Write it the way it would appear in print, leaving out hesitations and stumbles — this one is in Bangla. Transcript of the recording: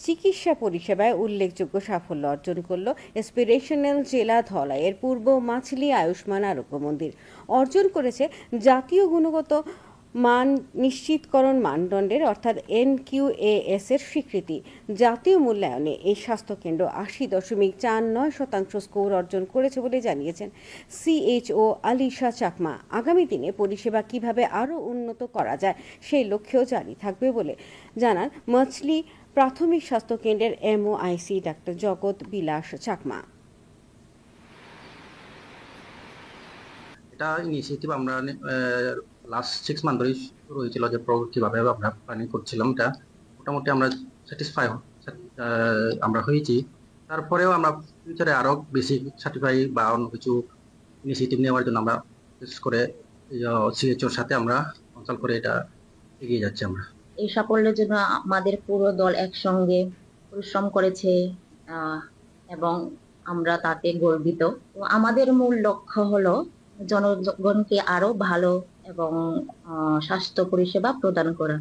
চিকিৎসা পরিষেবায় উল্লেখযোগ্য সাফল্য অর্জন করল এসপিরেশনাল জেলা ধলাইয়ের পূর্ব মাছলি আয়ুষ্মান আরোগ্য মন্দির। অর্জন করেছে জাতীয় গুণগত মান নিশ্চিতকরণ মানদণ্ডের অর্থাৎ NQAS এর স্বীকৃতি। জাতীয় মূল্যায়নে এই স্বাস্থ্যকেন্দ্র ৮০.৪৯% স্কোর অর্জন করেছে বলে জানিয়েছেন CHO আলিশা চাকমা। আগামী দিনে পরিষেবা কিভাবে আরও উন্নত করা যায় সেই লক্ষ্যেও জারি থাকবে বলে জানান মাছলি প্রাথমিক স্বাস্থ্য কেন্দ্রের MOIC ডাক্তার জগৎ বিলাস চাকমা। এটা ইনিশিয়েটিভ আমরা লাস্ট 6 মান্থ ধরে শুরু হয়েছিল, যে কিভাবে আমরা প্ল্যানিং করছিলাম। এটা মোটামুটি আমরা স্যাটিসফাই আমরা হয়েছি। তারপরেও আমরা ফিউচারে আরো বেশি সার্টিফাই বা অন্য কিছু ইনিশিয়েটিভ নেওয়ার জন্য আমরা বিশেষ করে CHOর সাথে আমরা কনসাল্ট করে এটা এগিয়ে যাচ্ছি। আমরা এই সাফল্যের জন্য আমাদের পুরো দল একসঙ্গে পরিশ্রম করেছে এবং আমরা তাতে গর্বিত। তো আমাদের মূল লক্ষ্য হলো জনগণকে আরো ভালো এবং স্বাস্থ্য পরিষেবা প্রদান করা।